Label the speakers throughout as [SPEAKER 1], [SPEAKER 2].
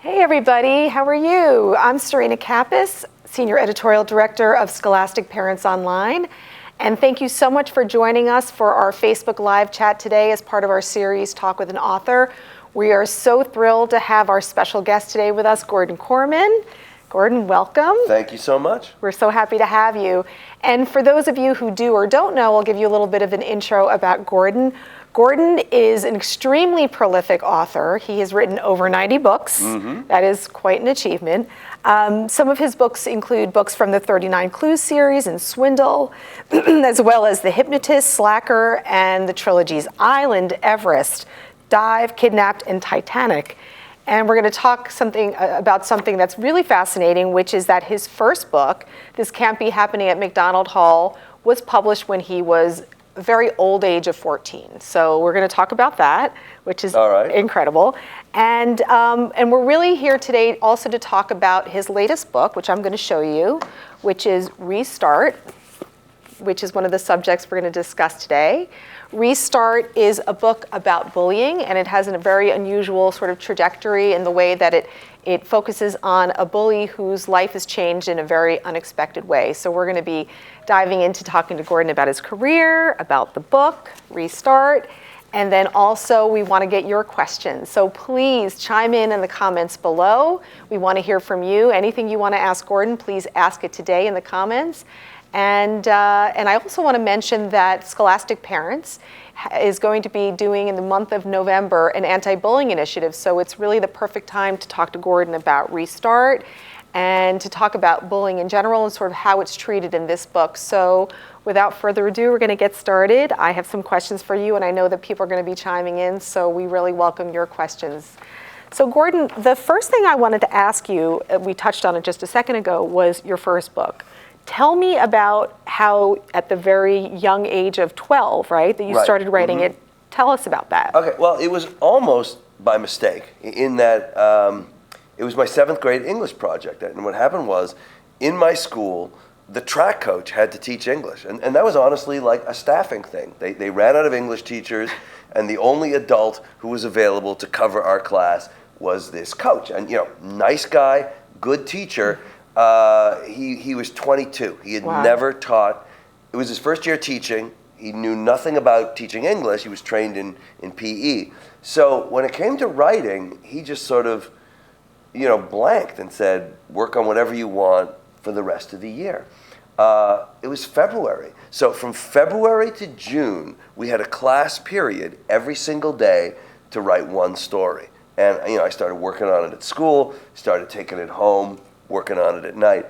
[SPEAKER 1] Hey everybody, how are you? I'm Serena Kappas, Senior Editorial Director of Scholastic Parents Online, and thank you so much for joining us for our Facebook Live chat today as part of our series Talk with an Author. We are so thrilled to have our special guest today with us, Gordon Korman. Gordon, welcome.
[SPEAKER 2] Thank you so much.
[SPEAKER 1] We're so happy to have you. And for those of you who do or don't know, I'll give you a little bit of an intro about Gordon. Gordon is an extremely prolific author. He has written over 90 books. That is quite an achievement. Some of his books include books from the 39 Clues series and Swindle, as well as The Hypnotist, Slacker, and the trilogies Island, Everest, Dive, Kidnapped, and Titanic. And we're going to talk about something that's really fascinating, which is that his first book, This Can't Be Happening at McDonald Hall, was published when he was a very old age of 14. So we're going to talk about that, which is incredible. And we're really here today also to talk about his latest book, which I'm going to show you, which is Restart, which is one of the subjects we're going to discuss today. Restart is a book about bullying, and it has a very unusual sort of trajectory in the way that it focuses on a bully whose life has changed in a very unexpected way. So we're going to be diving into talking to Gordon about his career, about the book, Restart, and then also we want to get your questions. So please chime in the comments below. We want to hear from you. Anything you want to ask Gordon, please ask it today in the comments. And I also want to mention that Scholastic Parents is going to be doing in the month of November an anti-bullying initiative. So it's really the perfect time to talk to Gordon about Restart and to talk about bullying in general and sort of how it's treated in this book. So without further ado, we're going to get started. I have some questions for you, and I know that people are going to be chiming in, so we really welcome your questions. So Gordon, the first thing I wanted to ask you, we touched on it just a second ago, was your first book. Tell me about how, at the very young age of 12, right, that you started writing it. Tell us about that.
[SPEAKER 2] Okay, well, it was almost by mistake in that it was my 7th grade English project. And what happened was, in my school, the track coach had to teach English. And that was honestly like a staffing thing. They ran out of English teachers, and the only adult who was available to cover our class was this coach. And, nice guy, good teacher. He was 22. He had never taught. It was his first year teaching. He knew nothing about teaching English. He was trained in PE. So when it came to writing, he just sort of, blanked and said, work on whatever you want for the rest of the year. It was February. So from February to June, we had a class period every single day to write one story. And, I started working on it at school, started taking it home, working on it at night,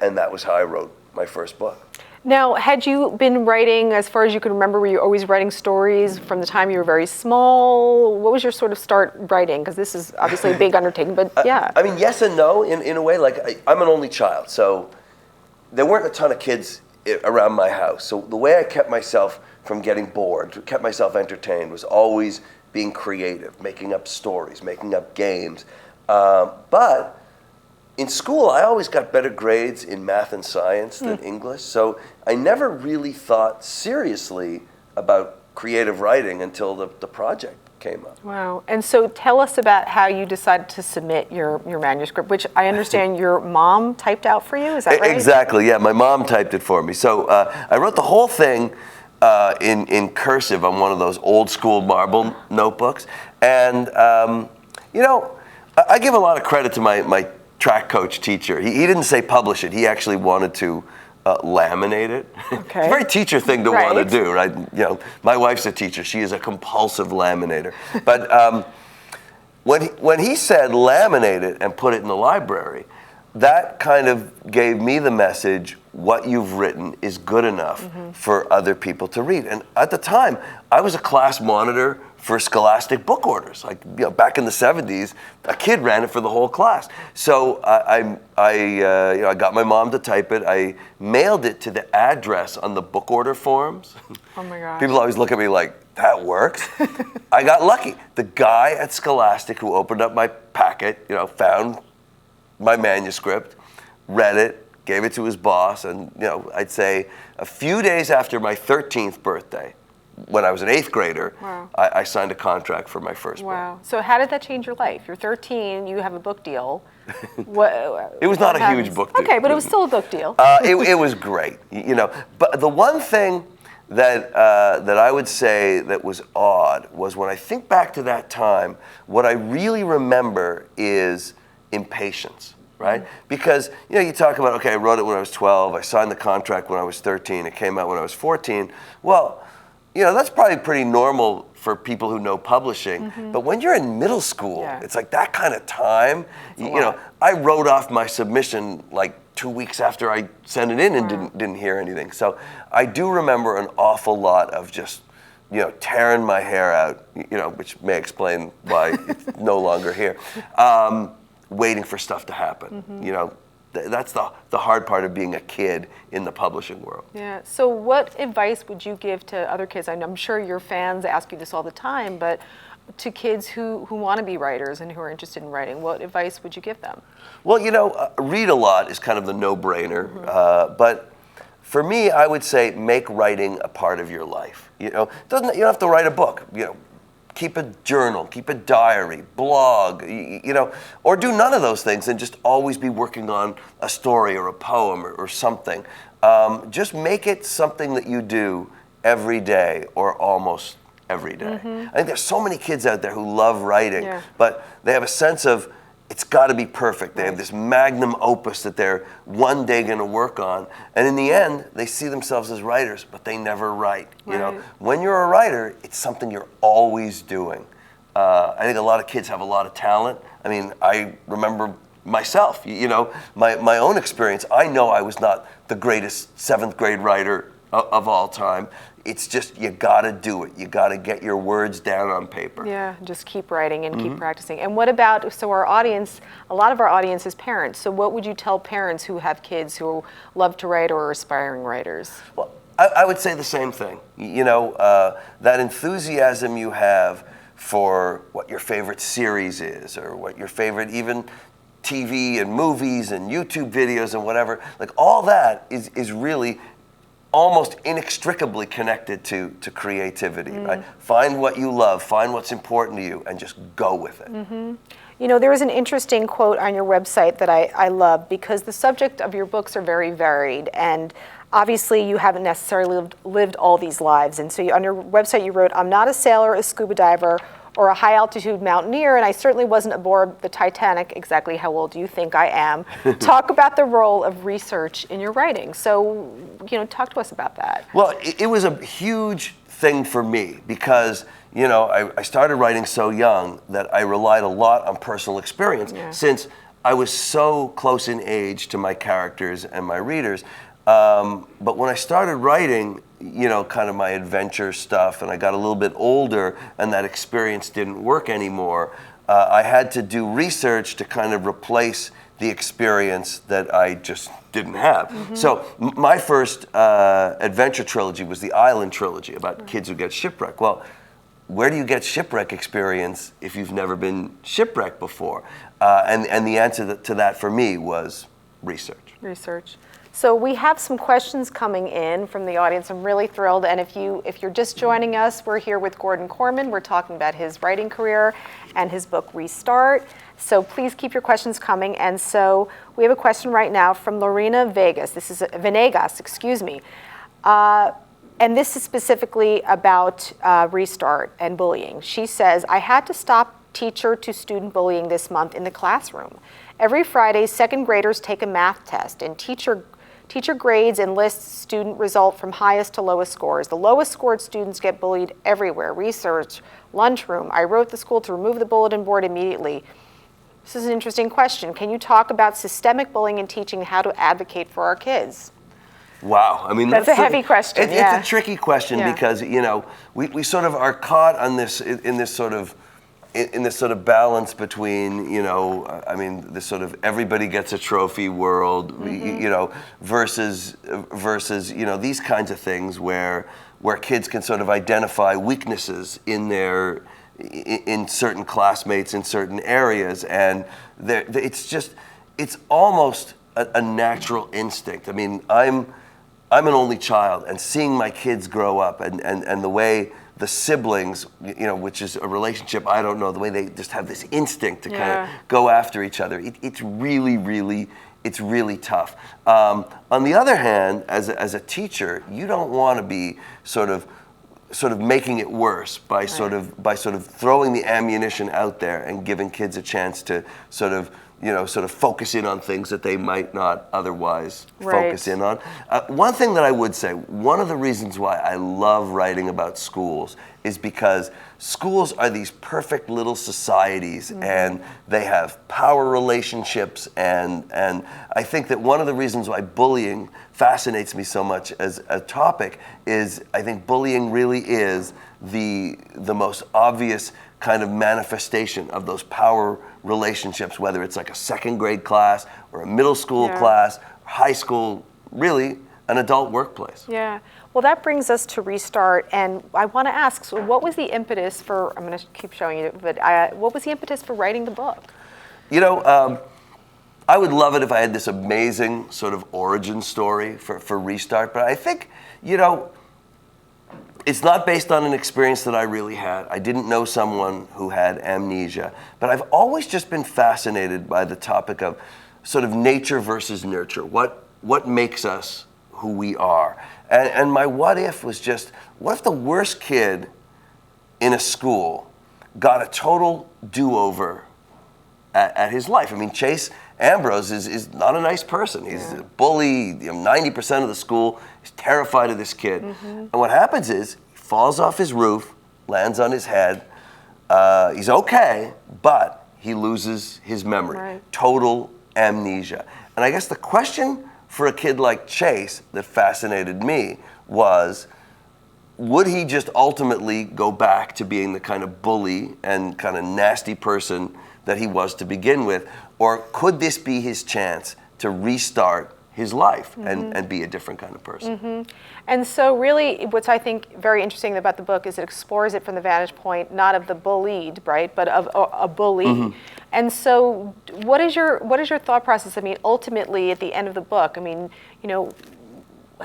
[SPEAKER 2] and that was how I wrote my first book.
[SPEAKER 1] Now, had you been writing, as far as you can remember, were you always writing stories from the time you were very small? What was your sort of start writing? Because this is obviously a big undertaking, but yeah.
[SPEAKER 2] I mean, yes and no, in a way. Like, I'm an only child, so there weren't a ton of kids around my house. So the way I kept myself from getting bored, kept myself entertained, was always being creative, making up stories, making up games. But in school, I always got better grades in math and science than English, so I never really thought seriously about creative writing until the project came up.
[SPEAKER 1] Wow. And so tell us about how you decided to submit your manuscript, which I understand your mom typed out for you, is that right?
[SPEAKER 2] Exactly, yeah. My mom typed it for me. So I wrote the whole thing in cursive on one of those old school marble notebooks. And, I give a lot of credit to my track coach teacher. He didn't say publish it. He actually wanted to laminate it.
[SPEAKER 1] Okay.
[SPEAKER 2] It's a very teacher thing to want to do, right? My wife's a teacher. She is a compulsive laminator. But when he said laminate it and put it in the library, that kind of gave me the message, what you've written is good enough for other people to read. And at the time, I was a class monitor for Scholastic book orders. Like, back in the 70s, a kid ran it for the whole class. So I got my mom to type it. I mailed it to the address on the book order forms.
[SPEAKER 1] Oh my gosh.
[SPEAKER 2] People always look at me like, that works? I got lucky. The guy at Scholastic who opened up my packet, found my manuscript, read it, gave it to his boss, and I'd say a few days after my 13th birthday, when I was an 8th grader,
[SPEAKER 1] Wow.
[SPEAKER 2] I signed a contract for my first book.
[SPEAKER 1] Wow. So how did that change your life? You're 13, you have a book deal. What,
[SPEAKER 2] It was not
[SPEAKER 1] what
[SPEAKER 2] a huge
[SPEAKER 1] happens?
[SPEAKER 2] book deal.
[SPEAKER 1] Okay, but it was still a book deal.
[SPEAKER 2] It was great, you know. But the one thing that I would say that was odd was when I think back to that time, what I really remember is impatience, right? Because, you know, you talk about, okay, I wrote it when I was 12, I signed the contract when I was 13, it came out when I was 14. Well, you know, that's probably pretty normal for people who know publishing. But when you're in middle school,
[SPEAKER 1] Yeah.
[SPEAKER 2] it's like that kind of time. You know, I wrote off my submission like 2 weeks after I sent it in and didn't hear anything. So I do remember an awful lot of just, you know, tearing my hair out, you know, which may explain why it's no longer here, waiting for stuff to happen. You know, that's the hard part of being a kid in the publishing world.
[SPEAKER 1] Yeah. So what advice would you give to other kids? I'm sure your fans ask you this all the time, but to kids who want to be writers and who are interested in writing, what advice would you give them?
[SPEAKER 2] Well, you know, read a lot is kind of the no-brainer, but for me, I would say make writing a part of your life. You know, you don't have to write a book. You know, keep a journal, keep a diary, blog, you know, or do none of those things and just always be working on a story or a poem or something. Just make it something that you do every day or almost every day. I think there's so many kids out there who love writing, but they have a sense of it's got to be perfect. They have this magnum opus that they're one day going to work on. And in the end, they see themselves as writers, but they never write. You know, when you're a writer, it's something you're always doing. I think a lot of kids have a lot of talent. I mean, I remember myself, you know, my own experience. I know I was not the greatest 7th grade writer of all time. It's just, you gotta do it. You gotta get your words down on paper.
[SPEAKER 1] Yeah, just keep writing and keep practicing. And what about, so our audience, a lot of our audience is parents. So what would you tell parents who have kids who love to write or are aspiring writers?
[SPEAKER 2] Well, I would say the same thing. You know, that enthusiasm you have for what your favorite series is or what your favorite even TV and movies and YouTube videos and whatever, like all that is really almost inextricably connected to creativity, right? Find what you love, find what's important to you, and just go with it.
[SPEAKER 1] You know, there was an interesting quote on your website that I love, because the subject of your books are very varied, and obviously you haven't necessarily lived all these lives. And so on your website you wrote, "I'm not a sailor, a scuba diver, or a high-altitude mountaineer, and I certainly wasn't aboard the Titanic." Exactly how old do you think I am? Talk about the role of research in your writing. So, you know, talk to us about that.
[SPEAKER 2] Well, it was a huge thing for me because, you know, I started writing so young that I relied a lot on personal experience since I was so close in age to my characters and my readers. But when I started writing, you know, kind of my adventure stuff, and I got a little bit older and that experience didn't work anymore, I had to do research to kind of replace the experience that I just didn't have. So my first adventure trilogy was the Island trilogy about kids who get shipwrecked. Well, where do you get shipwreck experience if you've never been shipwrecked before? And the answer to that for me was research.
[SPEAKER 1] Research. So we have some questions coming in from the audience. I'm really thrilled. And if you're just joining us, we're here with Gordon Korman. We're talking about his writing career and his book Restart. So please keep your questions coming. And so we have a question right now from Lorena Vegas. This is Venegas, excuse me. And this is specifically about Restart and bullying. She says, "I had to stop teacher-to-student bullying this month in the classroom. Every Friday, 2nd graders take a math test, and teacher grades and lists student result from highest to lowest scores. The lowest scored students get bullied everywhere. Research, lunchroom. I wrote the school to remove the bulletin board immediately." This is an interesting question. Can you talk about systemic bullying in teaching and how to advocate for our kids?
[SPEAKER 2] Wow, I mean
[SPEAKER 1] that's a heavy question.
[SPEAKER 2] It's a tricky question because, you know, we sort of are caught on this in this sort of balance between, you know, I mean, this sort of everybody gets a trophy world, you know, versus you know, these kinds of things where kids can sort of identify weaknesses in certain classmates in certain areas, and it's almost a natural instinct. I mean, I'm an only child, and seeing my kids grow up and the way the siblings, which is a relationship I don't know, the way they just have this instinct to kind of go after each other, it's really tough. On the other hand, as a teacher, you don't want to be sort of making it worse by sort of throwing the ammunition out there and giving kids a chance to sort of focus in on things that they might not otherwise focus in on. One thing that I would say, one of the reasons why I love writing about schools is because schools are these perfect little societies, and they have power relationships, and I think that one of the reasons why bullying fascinates me so much as a topic is I think bullying really is the most obvious kind of manifestation of those power relationships, whether it's like a second grade class or a middle school class, high school, really an adult workplace.
[SPEAKER 1] Yeah. Well, that brings us to Restart, and I want to ask, so what was the impetus for, I'm going to keep showing you, but what was the impetus for writing the book?
[SPEAKER 2] I would love it if I had this amazing sort of origin story for Restart, but I think, it's not based on an experience that I really had. I didn't know someone who had amnesia, but I've always just been fascinated by the topic of sort of nature versus nurture. What makes us who we are? And my what if was just, what if the worst kid in a school got a total do-over at his life? I mean, Chase Ambrose is not a nice person. He's a bully. 90% of the school is terrified of this kid. And what happens is he falls off his roof, lands on his head. He's okay, but he loses his memory. Total amnesia. And I guess the question for a kid like Chase that fascinated me was, would he just ultimately go back to being the kind of bully and kind of nasty person that he was to begin with? Or could this be his chance to restart his life and be a different kind of person?
[SPEAKER 1] And so really what's I think very interesting about the book is it explores it from the vantage point not of the bullied, right, but of a bully. And so what is your thought process? I mean, ultimately at the end of the book, I mean,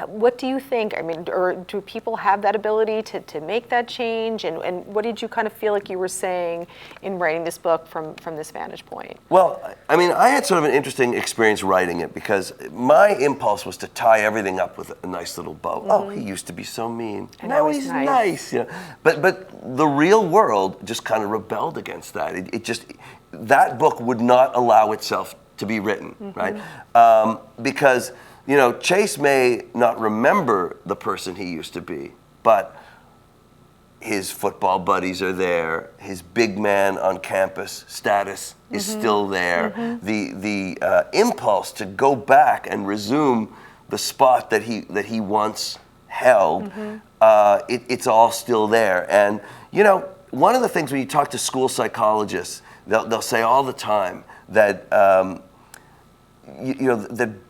[SPEAKER 1] what do you think? I mean, or do people have that ability to make that change? And what did you kind of feel like you were saying in writing this book from this vantage point?
[SPEAKER 2] Well, I mean, I had sort of an interesting experience writing it because my impulse was to tie everything up with a nice little bow. Oh, he used to be so mean.
[SPEAKER 1] And
[SPEAKER 2] now he's nice. But the real world just kind of rebelled against that. It just, that book would not allow itself to be written, right? Because Chase may not remember the person he used to be, but his football buddies are there. His big man on campus status is still there. The impulse to go back and resume the spot that he once held, it's all still there. And one of the things when you talk to school psychologists, they'll say all the time that that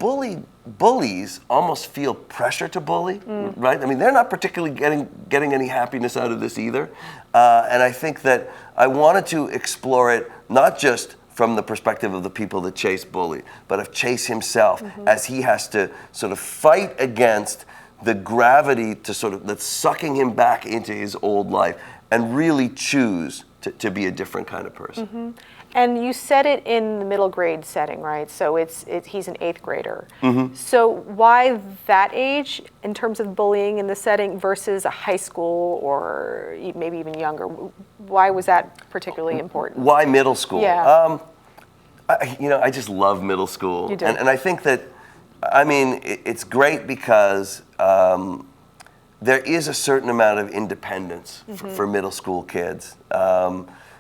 [SPEAKER 2] bullies almost feel pressure to bully, right? I mean, they're not particularly getting any happiness out of this either. And I think that I wanted to explore it not just from the perspective of the people that Chase bullied, but of Chase himself as he has to sort of fight against the gravity that's sucking him back into his old life and really choose to be a different kind of person.
[SPEAKER 1] And you said it in the middle grade setting, right? So he's an 8th grader. So why that age in terms of bullying in the setting versus a high school or maybe even younger? Why was that particularly important?
[SPEAKER 2] Why middle school?
[SPEAKER 1] Yeah.
[SPEAKER 2] I just love middle school.
[SPEAKER 1] You do.
[SPEAKER 2] And I think that, I mean, it's great because there is a certain amount of independence for middle school kids.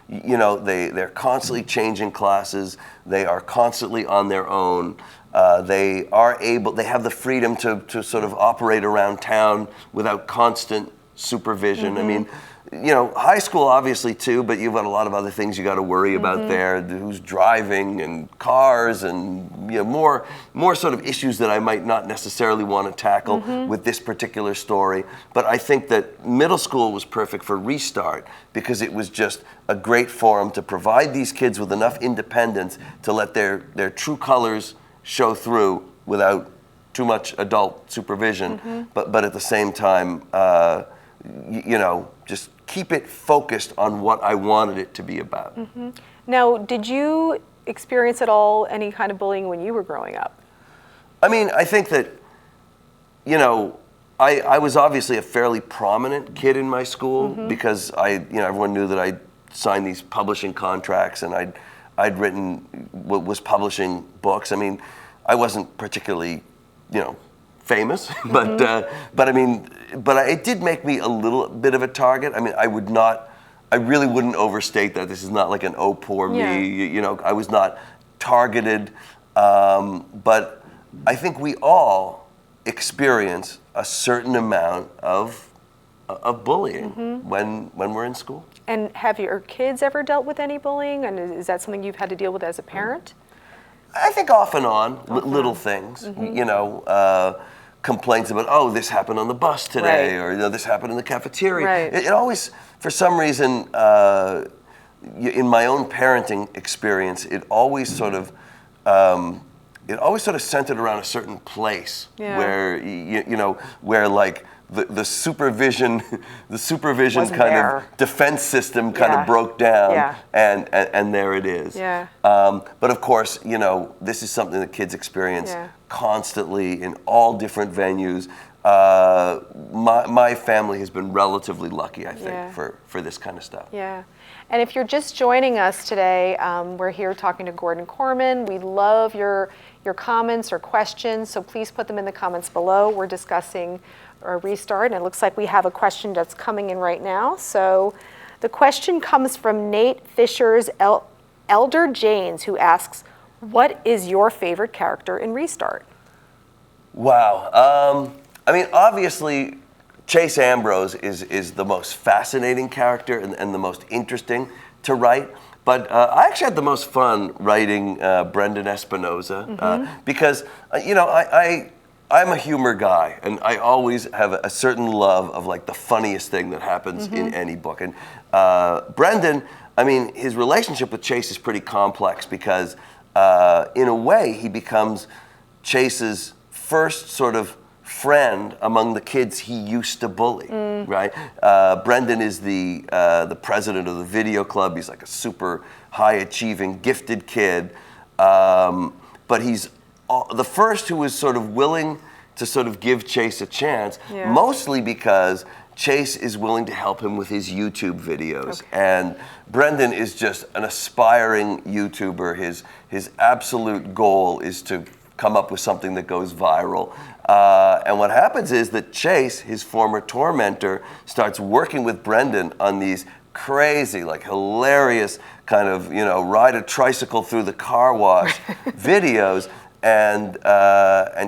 [SPEAKER 2] They're constantly changing classes. They are constantly on their own. They have the freedom to sort of operate around town without constant supervision. I mean, high school obviously too, but you've got a lot of other things you got to worry about there. Who's driving and cars and more sort of issues that I might not necessarily want to tackle with this particular story. But I think that middle school was perfect for Restart because it was just a great forum to provide these kids with enough independence to let their true colors show through without too much adult supervision, but at the same time, just keep it focused on what I wanted it to be about.
[SPEAKER 1] Now, did you experience at all any kind of bullying when you were growing up?
[SPEAKER 2] I mean, I think that, I was obviously a fairly prominent kid in my school because everyone knew that I signed these publishing contracts and I'd written, was publishing books. I mean, I wasn't particularly, famous, but it did make me a little bit of a target. I mean, I really wouldn't overstate that. This is not like an oh poor me. I was not targeted, but I think we all experience a certain amount of bullying when we're in school.
[SPEAKER 1] And have your kids ever dealt with any bullying? And is that something you've had to deal with as a parent?
[SPEAKER 2] I think off and on, little things, complaints about, oh, this happened on the bus today, or this happened in the cafeteria.
[SPEAKER 1] Right.
[SPEAKER 2] It always, for some reason, in my own parenting experience, it always sort of centered around a certain place where where like the supervision
[SPEAKER 1] Wasn't
[SPEAKER 2] kind
[SPEAKER 1] there.
[SPEAKER 2] of defense system kind of broke down, and there it is.
[SPEAKER 1] Yeah.
[SPEAKER 2] But of course, this is something that kids experience constantly in all different venues. My family has been relatively lucky, I think, for this kind of stuff.
[SPEAKER 1] Yeah. And if you're just joining us today, we're here talking to Gordon Korman. We love your comments or questions, so please put them in the comments below. We're discussing a restart, and it looks like we have a question that's coming in right now. So the question comes from Nate Fisher's Elder Janes, who asks, what is your favorite character in Restart?
[SPEAKER 2] Wow. I mean, obviously, Chase Ambrose is the most fascinating character and the most interesting to write. But I actually had the most fun writing Brendan Espinosa because, I'm a humor guy, and I always have a certain love of like the funniest thing that happens in any book. And Brendan, I mean, his relationship with Chase is pretty complex because in a way he becomes Chase's first sort of friend among the kids he used to bully, right? Brendan is the president of the video club. He's like a super high-achieving, gifted kid, but he's the first who was sort of willing to sort of give Chase a chance, mostly because Chase is willing to help him with his YouTube videos. And Brendan is just an aspiring YouTuber. His absolute goal is to come up with something that goes viral. And what happens is that Chase, his former tormentor, starts working with Brendan on these crazy, like hilarious kind of, ride a tricycle through the car wash videos. And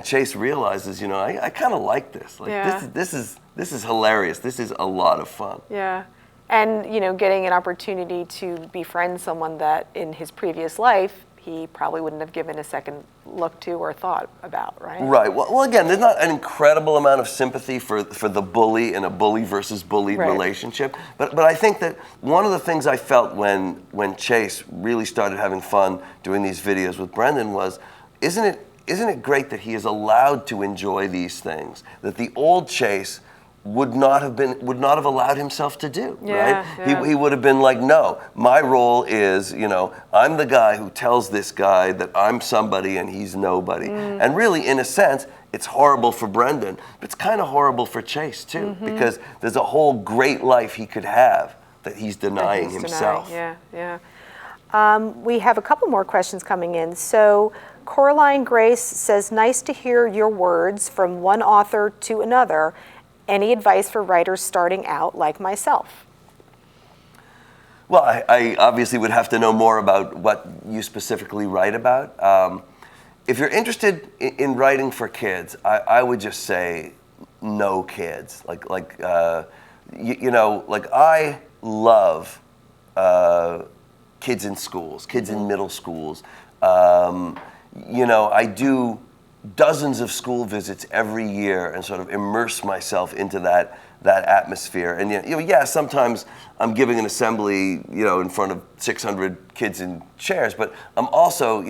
[SPEAKER 2] Chase realizes, I kind of like this. Like this is hilarious. This is a lot of fun.
[SPEAKER 1] Yeah. And, getting an opportunity to befriend someone that in his previous life he probably wouldn't have given a second look to or thought about, right?
[SPEAKER 2] Right. Well, again, there's not an incredible amount of sympathy for the bully in a bully versus bullied relationship. But I think that one of the things I felt when Chase really started having fun doing these videos with Brendan was, isn't it great that he is allowed to enjoy these things that the old Chase would not have allowed himself to do, right?
[SPEAKER 1] Yeah.
[SPEAKER 2] He would have been like, no, my role is, I'm the guy who tells this guy that I'm somebody and he's nobody. And really, in a sense, it's horrible for Brendan, but it's kind of horrible for Chase too, because there's a whole great life he could have that he's denying himself.
[SPEAKER 1] Yeah. We have a couple more questions coming in. So Coraline Grace says, nice to hear your words from one author to another. Any advice for writers starting out like myself?
[SPEAKER 2] Well, I obviously would have to know more about what you specifically write about. If you're interested in writing for kids, I would just say no kids. Like I love kids in schools, kids in middle schools. I do dozens of school visits every year and sort of immerse myself into that atmosphere. And sometimes I'm giving an assembly, in front of 600 kids in chairs, but I'm also,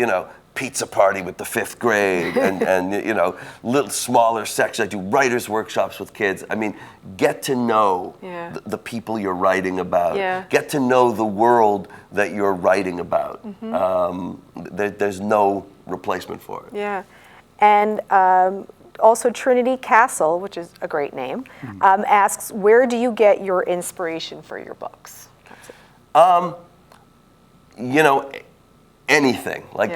[SPEAKER 2] pizza party with the 5th grade and you know, little smaller sections. I do writers' workshops with kids. I mean, get to know the people you're writing about.
[SPEAKER 1] Yeah.
[SPEAKER 2] Get to know the world that you're writing about. There's no replacement for it.
[SPEAKER 1] Yeah. And also Trinity Castle, which is a great name, asks, where do you get your inspiration for your books? That's it.
[SPEAKER 2] You know, anything. Like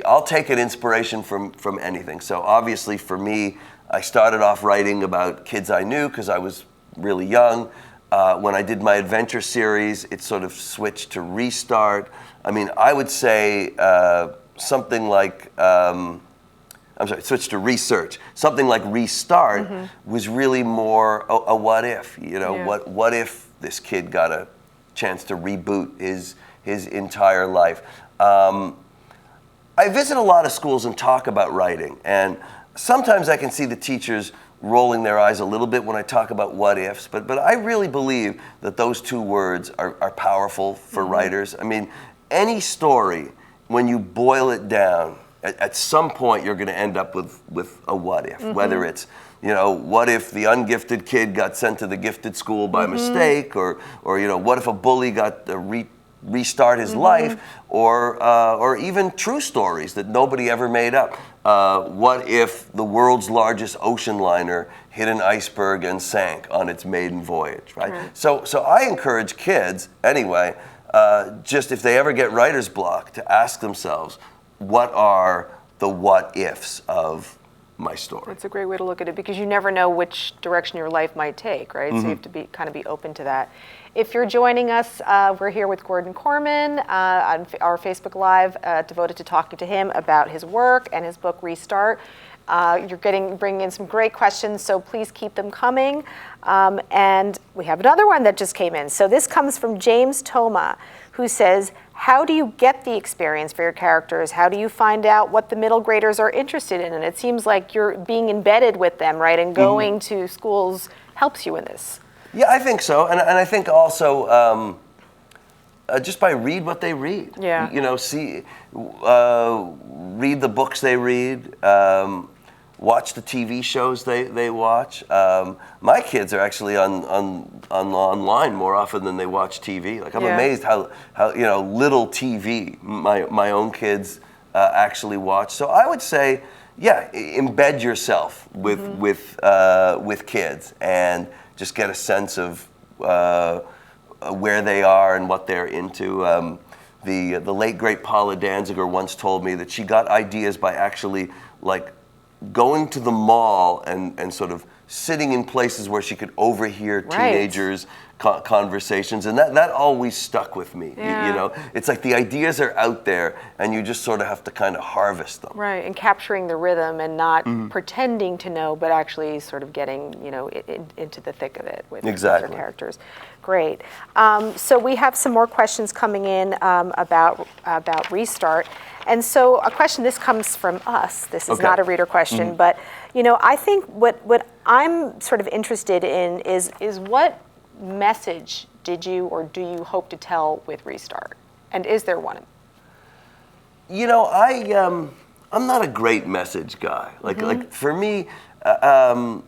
[SPEAKER 2] I'll take an inspiration from anything. So obviously for me, I started off writing about kids I knew because I was really young. When I did my adventure series, it sort of switched to Restart. I mean, I would say something like, switched to Research. Something like Restart was really more a what if. You know, what if this kid got a chance to reboot his entire life. I visit a lot of schools and talk about writing, and sometimes I can see the teachers rolling their eyes a little bit when I talk about what ifs, but I really believe that those 2 words are powerful for writers. I mean, any story, when you boil it down, at some point you're going to end up with a what if, whether it's, you know, what if the ungifted kid got sent to the gifted school by mistake, or you know, what if a bully got restart his life, or even true stories that nobody ever made up. What if the world's largest ocean liner hit an iceberg and sank on its maiden voyage, right? So I encourage kids, anyway, just if they ever get writer's block, to ask themselves, what are the what ifs of my story?
[SPEAKER 1] That's a great way to look at it, because you never know which direction your life might take, right? So you have to be open to that. If you're joining us, we're here with Gordon Korman on our Facebook Live, devoted to talking to him about his work and his book Restart. You're bringing in some great questions, so please keep them coming. And we have another one that just came in. So this comes from James Toma, who says, how do you get the experience for your characters? How do you find out what the middle graders are interested in? And it seems like you're being embedded with them, right? And going to schools helps you in this.
[SPEAKER 2] Yeah, I think so. And I think also just by read what they read.
[SPEAKER 1] Yeah.
[SPEAKER 2] You know, read the books they read, watch the TV shows they watch. My kids are actually online more often than they watch TV. Like, I'm amazed how you know, little TV my own kids actually watch. So I would say, yeah, embed yourself with kids and just get a sense of where they are and what they're into. The late great Paula Danziger once told me that she got ideas by actually like going to the mall and sort of sitting in places where she could overhear teenagers' conversations, and that always stuck with me. You know, it's like the ideas are out there, and you just sort of have to kind of harvest them.
[SPEAKER 1] Right, and capturing the rhythm and not pretending to know, but actually sort of getting, you know, into the thick of it with your characters. Great. So we have some more questions coming in about Restart. And so a question, this comes from us. This is not a reader question, but, you know, I think what I'm sort of interested in is what message did you or do you hope to tell with Restart? And is there one?
[SPEAKER 2] You know, I'm not a great message guy. Like for me, no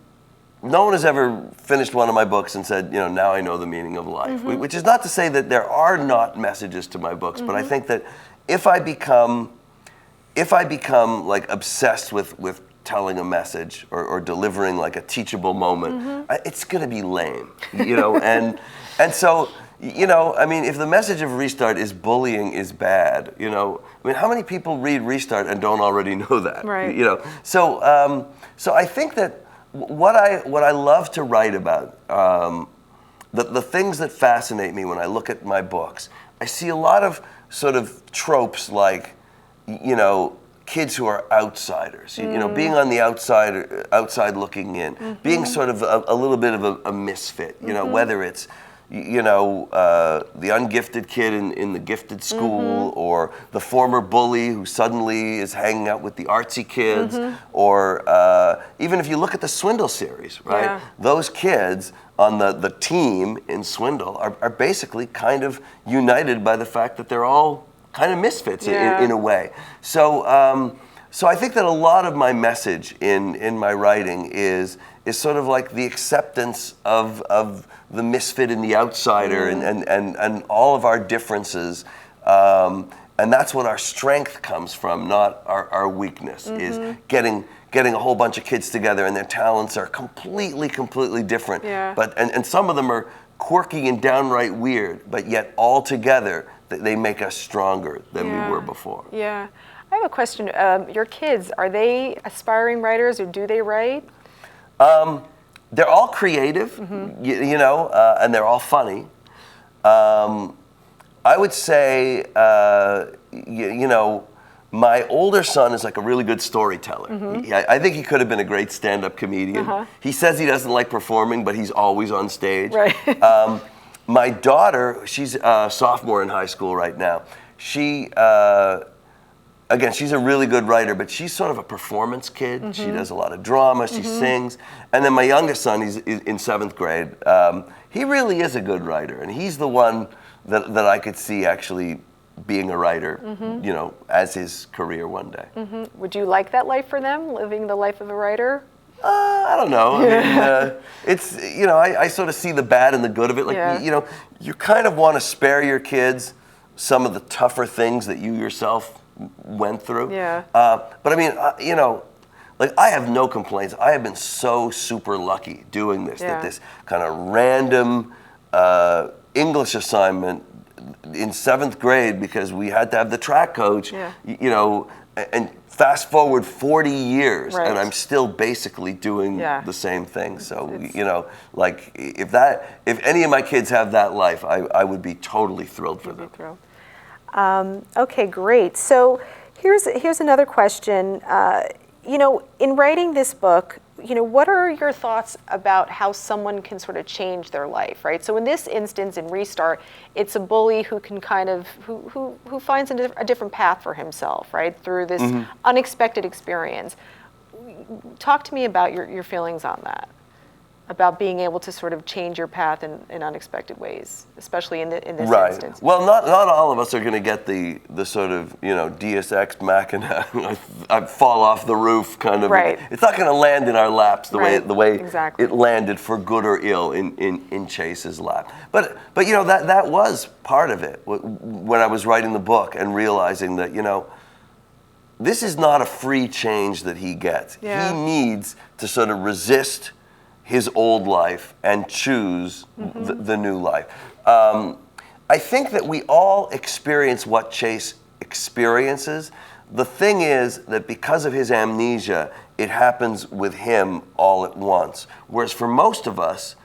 [SPEAKER 2] one has ever finished one of my books and said, you know, now I know the meaning of life. Which is not to say that there are not messages to my books, but I think that if I become like obsessed with telling a message or delivering like a teachable moment, it's going to be lame, you know. and so, you know, I mean, if the message of Restart is bullying is bad, you know, I mean, how many people read Restart and don't already know that?
[SPEAKER 1] Right.
[SPEAKER 2] You know, so so I think that what I love to write about, the things that fascinate me when I look at my books, I see a lot of sort of tropes like, you know, kids who are outsiders, you know, being on the outside looking in, being sort of a little bit of a misfit, you know, whether it's, you know, the ungifted kid in the gifted school, or the former bully who suddenly is hanging out with the artsy kids, or even if you look at the Swindle series, right?
[SPEAKER 1] Yeah.
[SPEAKER 2] Those kids on the team in Swindle are basically kind of united by the fact that they're all kind of misfits
[SPEAKER 1] Yeah.
[SPEAKER 2] in a way. So so I think that a lot of my message in my writing is sort of like the acceptance of the misfit and the outsider and all of our differences. And that's what our strength comes from, not our weakness, is getting a whole bunch of kids together and their talents are completely different.
[SPEAKER 1] Yeah.
[SPEAKER 2] But and some of them are quirky and downright weird, but yet all together they make us stronger than we were before.
[SPEAKER 1] Yeah. I have a question. Your kids, are they aspiring writers or do they write?
[SPEAKER 2] They're all creative, you know, and they're all funny. I would say, you know, my older son is like a really good storyteller. I think he could have been a great stand-up comedian. He says he doesn't like performing, but he's always on stage.
[SPEAKER 1] Right.
[SPEAKER 2] My daughter, she's a sophomore in high school right now. She, again, she's a really good writer, but she's sort of a performance kid. She does a lot of drama, she sings. And then my youngest son, he's in 7th grade. He really is a good writer, and he's the one that I could see actually being a writer, you know, as his career one day.
[SPEAKER 1] Would you like that life for them, living the life of a writer?
[SPEAKER 2] I don't know. I mean, it's, you know, I sort of see the bad and the good of it. Like, you know, you kind of want to spare your kids some of the tougher things that you yourself went through.
[SPEAKER 1] Yeah.
[SPEAKER 2] But I mean, you know, like I have no complaints. I have been so super lucky doing this, that this kind of random English assignment in 7th grade, because we had to have the track coach, you know, and fast forward 40 years and I'm still basically doing the same thing. So, you know, like if any of my kids have that life, I would be totally thrilled for them.
[SPEAKER 1] Okay, great. So here's another question. You know, in writing this book, you know, what are your thoughts about how someone can sort of change their life, right? So in this instance, in Restart, it's a bully who can kind of, who finds a different path for himself, right? Through this unexpected experience. Talk to me about your feelings on that, about being able to sort of change your path in unexpected ways, especially in this instance.
[SPEAKER 2] Well, not all of us are going to get the sort of, you know, Deus Ex Machina, I fall off the roof kind of. It's not going to land in our laps the way it landed, for good or ill, in Chase's lap. But you know, that was part of it when I was writing the book and realizing that, you know, this is not a free change that he gets. He needs to sort of resist his old life and choose the new life. I think that we all experience what Chase experiences. The thing is that because of his amnesia, it happens with him all at once. Whereas for most of us,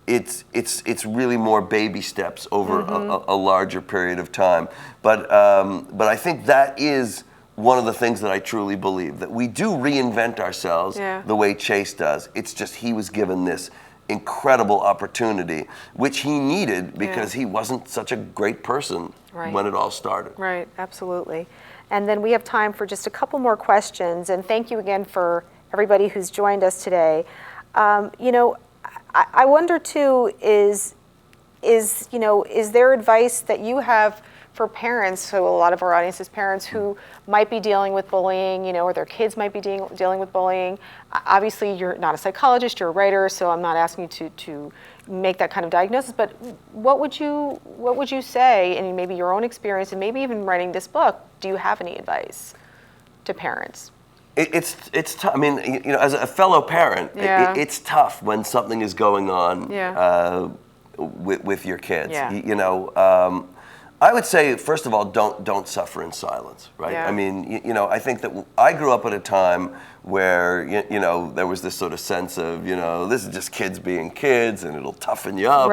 [SPEAKER 2] it's really more baby steps over a larger period of time. But I think that is one of the things that I truly believe, that we do reinvent ourselves the way Chase does. It's just he was given this incredible opportunity, which he needed because he wasn't such a great person when it all started. Right,
[SPEAKER 1] absolutely. And then we have time for just a couple more questions. And thank you again for everybody who's joined us today. You know, I wonder too, is there advice that you have for parents, so a lot of our audience is parents who might be dealing with bullying, you know, or their kids might be dealing with bullying. Obviously, you're not a psychologist, you're a writer, so I'm not asking you to make that kind of diagnosis, but what would you say, and maybe your own experience, and maybe even writing this book, do you have any advice to parents?
[SPEAKER 2] It's tough. I mean, you know, as a fellow parent, it's tough when something is going on with your kids. You know, I would say, first of all, don't suffer in silence, right? I mean, you know, I think that I grew up at a time where, you know, there was this sort of sense of, you know, this is just kids being kids and it'll toughen you up.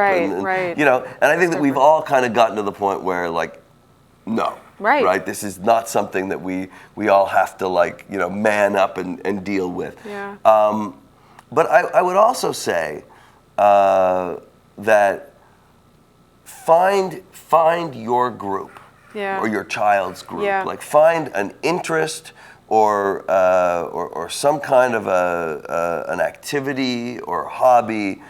[SPEAKER 2] You know, and I think that we've all kind of gotten to the point where, like, no. Right. This is not something that we all have to, like, you know, man up and deal with. But I would also say that find your group or your child's group. Like, find an interest or some kind of an activity or hobby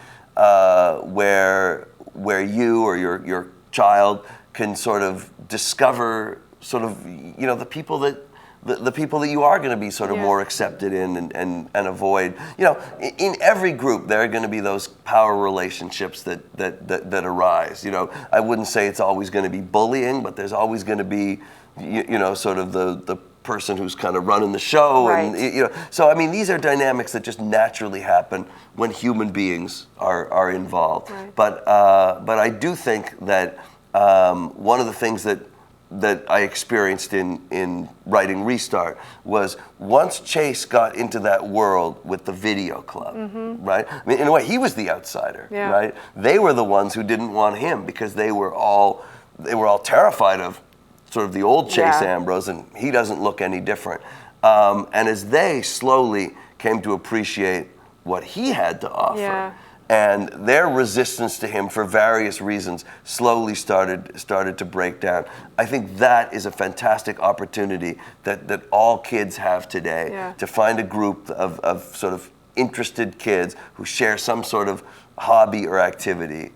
[SPEAKER 2] where you or your child can sort of discover sort of, the people that the people that you are going to be sort of
[SPEAKER 1] Yeah.
[SPEAKER 2] more accepted in and avoid. In every group there are going to be those power relationships that arise. I wouldn't say it's always going to be bullying, but there's always going to be, sort of the person who's kind of running the show.
[SPEAKER 1] Right.
[SPEAKER 2] And so I mean, these are dynamics that just naturally happen when human beings are involved.
[SPEAKER 1] Right.
[SPEAKER 2] But I do think that one of the things that I experienced in writing Restart was once Chase got into that world with the video club, right? I mean, in a way, he was the outsider,
[SPEAKER 1] Yeah.
[SPEAKER 2] right? They were the ones who didn't want him because they were all terrified of sort of the old Chase
[SPEAKER 1] Yeah.
[SPEAKER 2] Ambrose, and he doesn't look any different. And as they slowly came to appreciate what he had to offer,
[SPEAKER 1] Yeah.
[SPEAKER 2] and their resistance to him for various reasons slowly started to break down. I think that is a fantastic opportunity that all kids have today,
[SPEAKER 1] Yeah.
[SPEAKER 2] to find a group of sort of interested kids who share some sort of hobby or activity.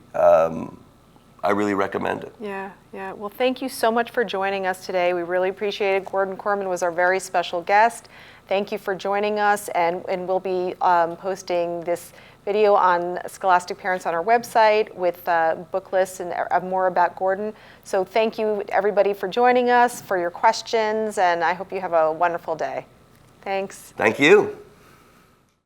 [SPEAKER 2] I really recommend it.
[SPEAKER 1] Yeah, yeah. Well, thank you so much for joining us today. We really appreciate it. Gordon Korman was our very special guest. Thank you for joining us, and we'll be posting this video on Scholastic Parents on our website with book lists and more about Gordon. So thank you, everybody, for joining us, for your questions, and I hope you have a wonderful day. Thanks.
[SPEAKER 2] Thank you.